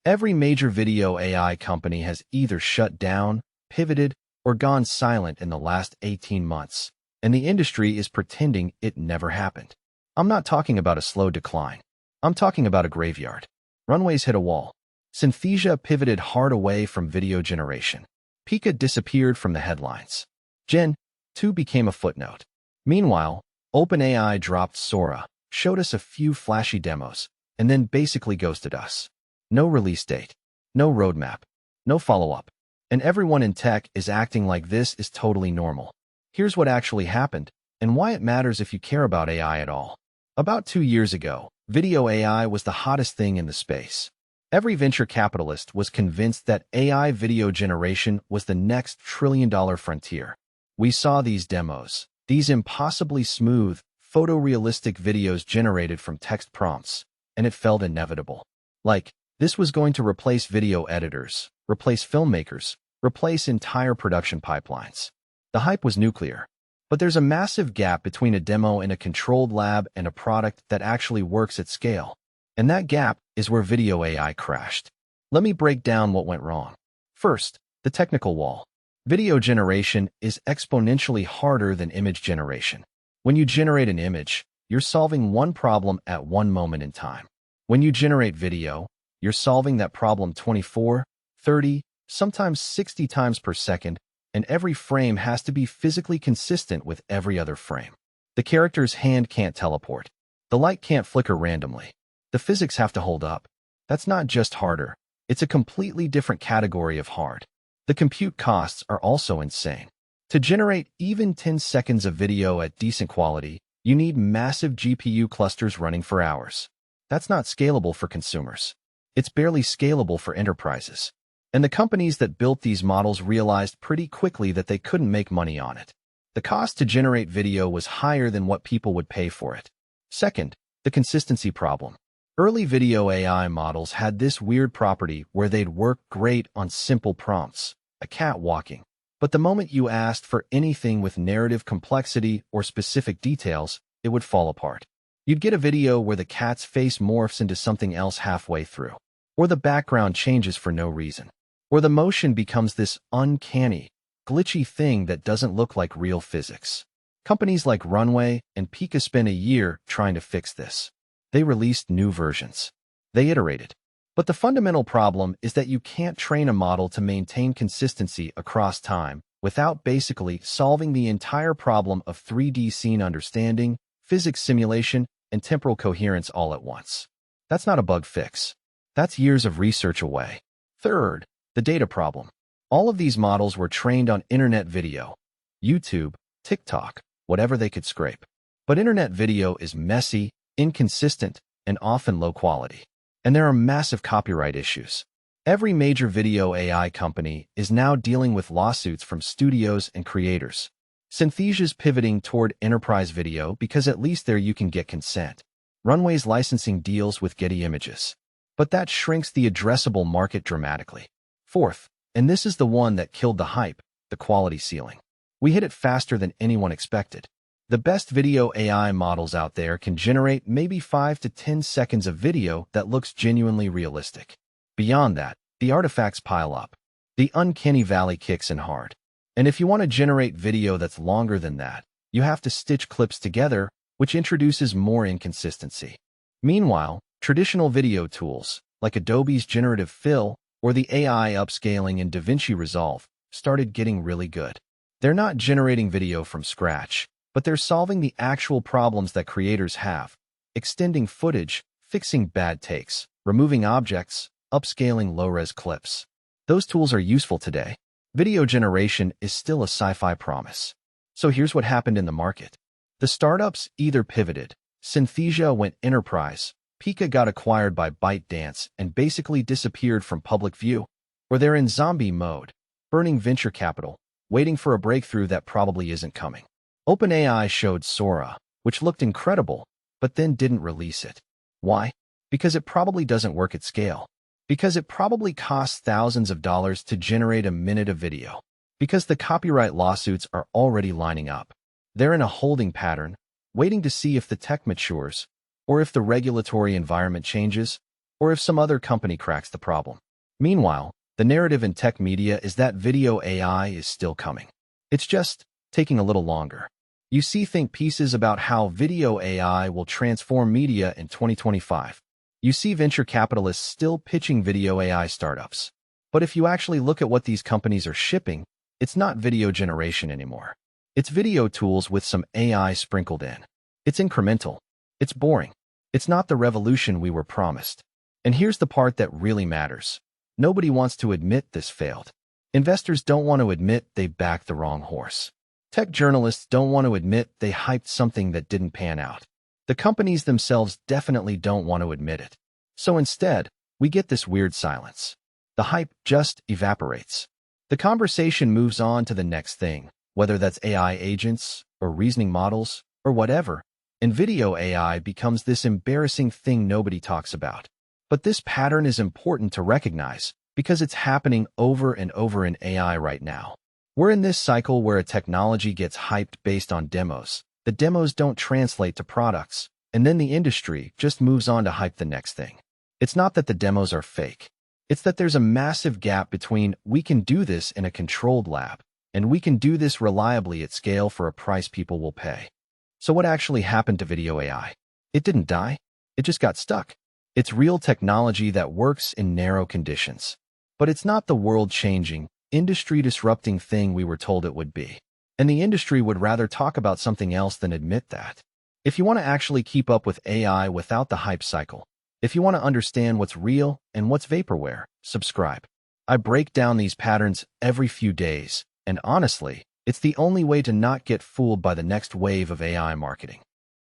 Every major video AI company has either shut down, pivoted, or gone silent in the last 18 months, and the industry is pretending it never happened. I'm not talking about a slow decline. I'm talking about a graveyard. Runways hit a wall. Synthesia pivoted hard away from video generation. Pika disappeared from the headlines. Gen 2 became a footnote. Meanwhile, OpenAI dropped Sora, showed us a few flashy demos, and then basically ghosted us. No release date, no roadmap, no follow-up, and everyone in tech is acting like this is totally normal. Here's what actually happened, and why it matters if you care about AI at all. About 2 years ago, video AI was the hottest thing in the space. Every venture capitalist was convinced that AI video generation was the next trillion-dollar frontier. We saw these demos, these impossibly smooth, photorealistic videos generated from text prompts, and it felt inevitable. Like, this was going to replace video editors, replace filmmakers, replace entire production pipelines. The hype was nuclear. But there's a massive gap between a demo in a controlled lab and a product that actually works at scale. And that gap is where video AI crashed. Let me break down what went wrong. First, the technical wall. Video generation is exponentially harder than image generation. When you generate an image, you're solving one problem at one moment in time. When you generate video, you're solving that problem 24, 30, sometimes 60 times per second, and every frame has to be physically consistent with every other frame. The character's hand can't teleport. The light can't flicker randomly. The physics have to hold up. That's not just harder. It's a completely different category of hard. The compute costs are also insane. To generate even 10 seconds of video at decent quality, you need massive GPU clusters running for hours. That's not scalable for consumers. It's barely scalable for enterprises. And the companies that built these models realized pretty quickly that they couldn't make money on it. The cost to generate video was higher than what people would pay for it. Second, the consistency problem. Early video AI models had this weird property where they'd work great on simple prompts, a cat walking. But the moment you asked for anything with narrative complexity or specific details, it would fall apart. You'd get a video where the cat's face morphs into something else halfway through, or the background changes for no reason, or the motion becomes this uncanny, glitchy thing that doesn't look like real physics. Companies like Runway and Pika spent a year trying to fix this. They released new versions. They iterated. But the fundamental problem is that you can't train a model to maintain consistency across time without basically solving the entire problem of 3D scene understanding, physics simulation, and temporal coherence all at once. That's not a bug fix. That's years of research away. Third, the data problem. All of these models were trained on internet video, YouTube, TikTok, whatever they could scrape. But internet video is messy, inconsistent, and often low quality. And there are massive copyright issues. Every major video AI company is now dealing with lawsuits from studios and creators. Synthesia's pivoting toward enterprise video because at least there you can get consent. Runway's licensing deals with Getty Images. But that shrinks the addressable market dramatically. Fourth, and this is the one that killed the hype, the quality ceiling. We hit it faster than anyone expected. The best video AI models out there can generate maybe 5 to 10 seconds of video that looks genuinely realistic. Beyond that, the artifacts pile up. The uncanny valley kicks in hard. And if you want to generate video that's longer than that, you have to stitch clips together, which introduces more inconsistency. Meanwhile, traditional video tools, like Adobe's Generative Fill or the AI upscaling in DaVinci Resolve, started getting really good. They're not generating video from scratch, but they're solving the actual problems that creators have, extending footage, fixing bad takes, removing objects, upscaling low-res clips. Those tools are useful today. Video generation is still a sci-fi promise. So here's what happened in the market. The startups either pivoted, Synthesia went enterprise, Pika got acquired by ByteDance and basically disappeared from public view, or they're in zombie mode, burning venture capital, waiting for a breakthrough that probably isn't coming. OpenAI showed Sora, which looked incredible, but then didn't release it. Why? Because it probably doesn't work at scale. Because it probably costs thousands of dollars to generate a minute of video. Because the copyright lawsuits are already lining up. They're in a holding pattern, waiting to see if the tech matures, or if the regulatory environment changes, or if some other company cracks the problem. Meanwhile, the narrative in tech media is that video AI is still coming. It's just taking a little longer. You see think pieces about how video AI will transform media in 2025. You see venture capitalists still pitching video AI startups. But if you actually look at what these companies are shipping, it's not video generation anymore. It's video tools with some AI sprinkled in. It's incremental. It's boring. It's not the revolution we were promised. And here's the part that really matters. Nobody wants to admit this failed. Investors don't want to admit they backed the wrong horse. Tech journalists don't want to admit they hyped something that didn't pan out. The companies themselves definitely don't want to admit it. So instead, we get this weird silence. The hype just evaporates. The conversation moves on to the next thing, whether that's AI agents or reasoning models or whatever, and video AI becomes this embarrassing thing nobody talks about. But this pattern is important to recognize because it's happening over and over in AI right now. We're in this cycle where a technology gets hyped based on demos. The demos don't translate to products, and then the industry just moves on to hype the next thing. It's not that the demos are fake. It's that there's a massive gap between we can do this in a controlled lab and we can do this reliably at scale for a price people will pay. So what actually happened to video AI? It didn't die. It just got stuck. It's real technology that works in narrow conditions. But it's not the world-changing, industry-disrupting thing we were told it would be. And the industry would rather talk about something else than admit that. If you want to actually keep up with AI without the hype cycle, if you want to understand what's real and what's vaporware, subscribe. I break down these patterns every few days, and honestly, it's the only way to not get fooled by the next wave of AI marketing.